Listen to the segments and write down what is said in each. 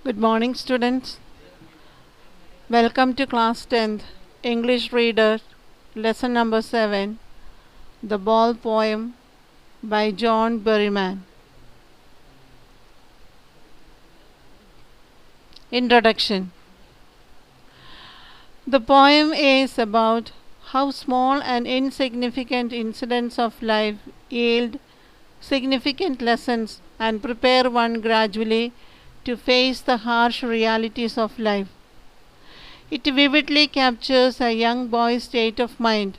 Good morning, students. Welcome to class 10th English Reader, lesson number 7, The Ball Poem by John Berryman. Introduction. The poem is about how small and insignificant incidents of life yield significant lessons and prepare one gradually to face the harsh realities of life. It vividly captures a young boy's state of mind,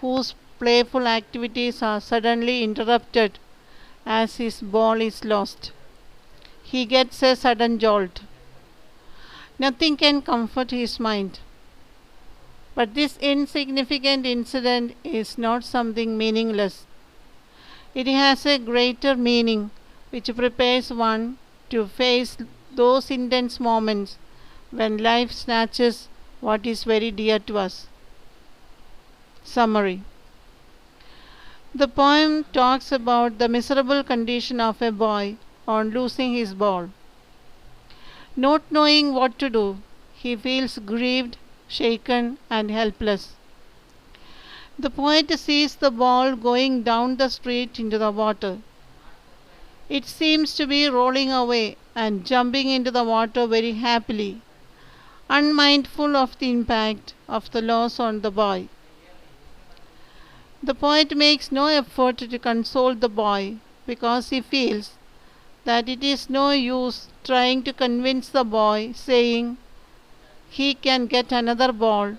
whose playful activities are suddenly interrupted as his ball is lost. He gets a sudden jolt. Nothing can comfort his mind. But this insignificant incident is not something meaningless. It has a greater meaning which prepares one to face those intense moments when life snatches what is very dear to us. Summary. The poem talks about the miserable condition of a boy on losing his ball. Not knowing what to do, he feels grieved, shaken, and helpless. The poet sees the ball going down the street into the water. It seems to be rolling away and jumping into the water very happily, unmindful of the impact of the loss on the boy. The poet makes no effort to console the boy because he feels that it is no use trying to convince the boy, saying he can get another ball,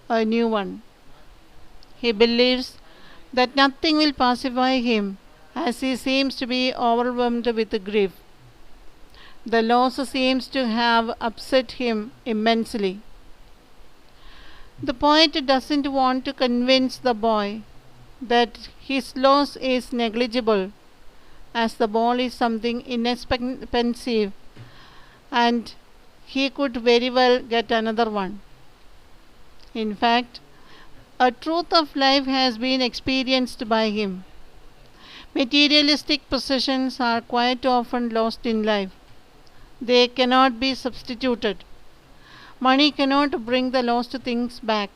a new one. He believes that nothing will pacify him as he seems to be overwhelmed with grief. The loss seems to have upset him immensely. The poet doesn't want to convince the boy that his loss is negligible, as the ball is something inexpensive and he could very well get another one. In fact, a truth of life has been experienced by him. Materialistic possessions are quite often lost in life. They cannot be substituted. Money cannot bring the lost things back.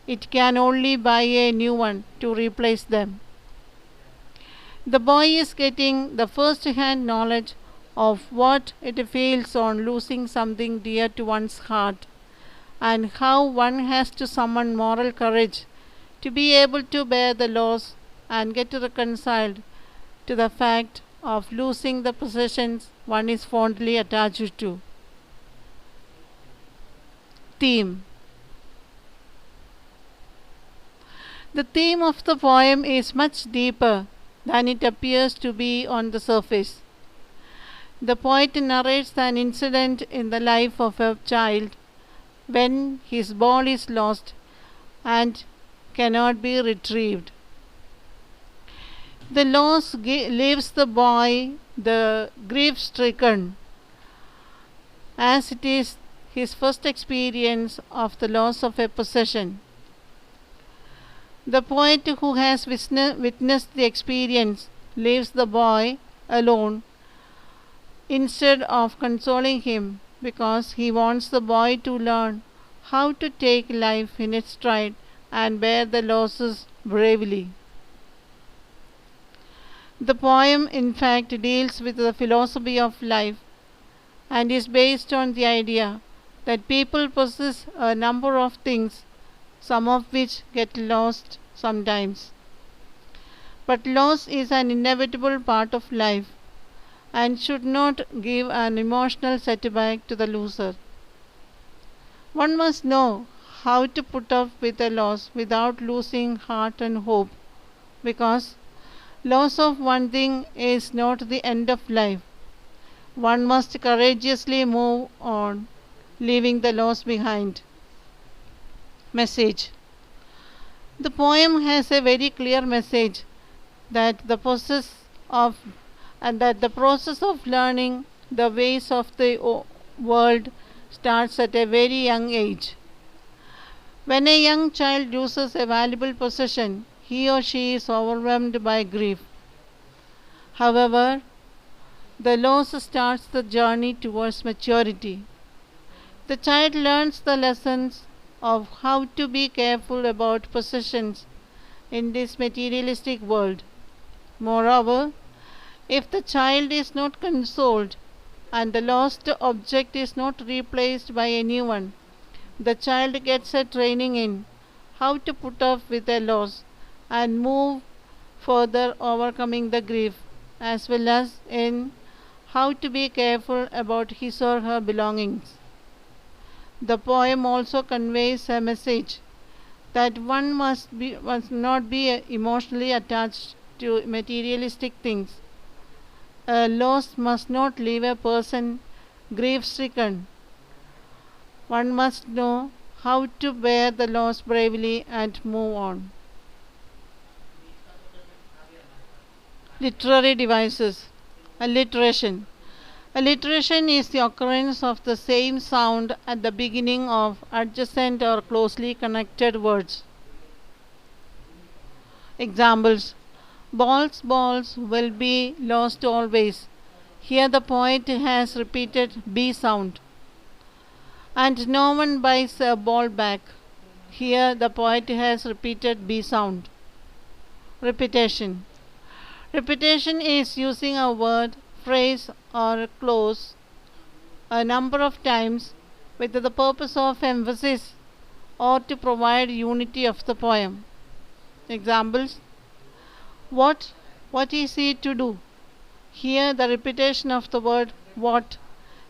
It can only buy a new one to replace them. The boy is getting the first hand knowledge of what it feels on losing something dear to one's heart, and how one has to summon moral courage to be able to bear the loss and get reconciled to the fact of losing the possessions one is fondly attached to. Theme. The theme of the poem is much deeper than it appears to be on the surface. The poet narrates an incident in the life of a child when his ball is lost and cannot be retrieved. The loss leaves the boy the grief stricken, as it is his first experience of the loss of a possession. The poet who has witnessed the experience leaves the boy alone instead of consoling him, because he wants the boy to learn how to take life in its stride and bear the losses bravely. The poem, in fact, deals with the philosophy of life and is based on the idea that people possess a number of things, some of which get lost sometimes. But loss is an inevitable part of life and should not give an emotional setback to the loser. One must know how to put up with a loss without losing heart and hope, because loss of one thing is not the end of life. One must courageously move on, leaving the loss behind. Message. The poem has a very clear message that the process of learning the ways of the world starts at a very young age. When a young child loses a valuable possession, he or she is overwhelmed by grief. However, The loss starts the journey towards maturity. The child learns the lessons of how to be careful about possessions in this materialistic world. Moreover, if the child is not consoled and the lost object is not replaced by anyone, the child gets a training in how to put up with a loss and move further, overcoming the grief, as well as in how to be careful about his or her belongings. The poem also conveys a message that one must not be emotionally attached to materialistic things. A loss must not leave a person grief stricken. One must know how to bear the loss bravely and move on. Literary devices. Alliteration. Alliteration is the occurrence of the same sound at the beginning of adjacent or closely connected words. Examples: balls, balls will be lost always. Here the poet has repeated B sound. And no one buys a ball back. Here the poet has repeated B sound. Repetition. Repetition is using a word, phrase, or clause a number of times with the purpose of emphasis or to provide unity of the poem. Examples: what is he to do? Here the repetition of the word what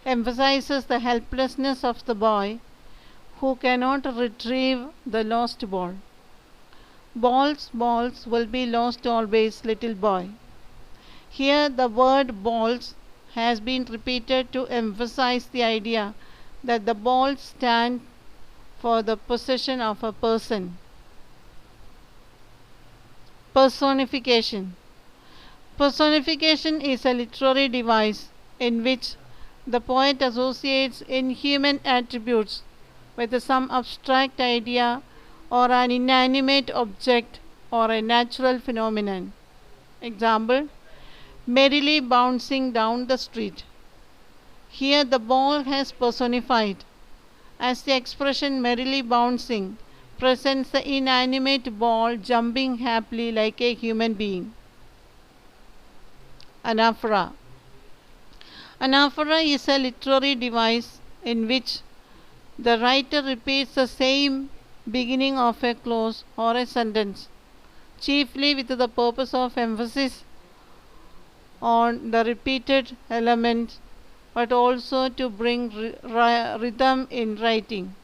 emphasizes the helplessness of the boy who cannot retrieve the lost ball. Balls, balls will be lost always, little boy. Here the word balls has been repeated to emphasize the idea that the balls stand for the possession of a person. Personification. Personification is a literary device in which the poet associates inhuman attributes with some abstract idea or an inanimate object or a natural phenomenon. Example: merrily bouncing down the street. Here the ball has personified, as the expression merrily bouncing presents the inanimate ball jumping happily like a human being. Anaphora. Anaphora is a literary device in which the writer repeats the same beginning of a clause or a sentence, chiefly with the purpose of emphasis on the repeated element, but also to bring rhythm in writing.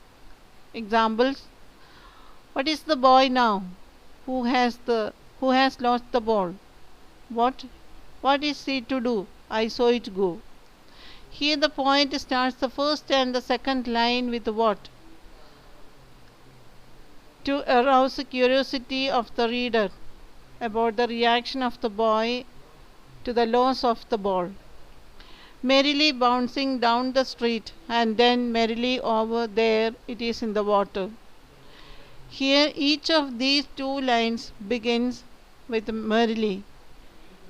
Examples: what is the boy now? Who has lost the ball? What is he to do? I saw it go. Here the poet starts the first and the second line with what? To arouse the curiosity of the reader about the reaction of the boy to the loss of the ball. Merrily bouncing down the street, and then merrily over there it is in the water. Here each of these two lines begins with merrily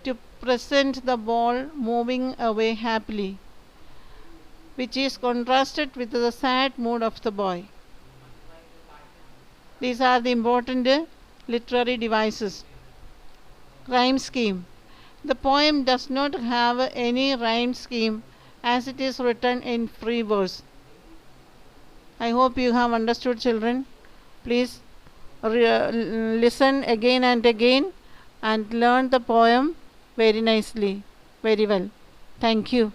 to present the ball moving away happily, which is contrasted with the sad mood of the boy. These are the important literary devices. Rhyme scheme. The poem does not have any rhyme scheme as it is written in free verse. I hope you have understood, children. Please listen again and again and learn the poem very nicely, very well. Thank you.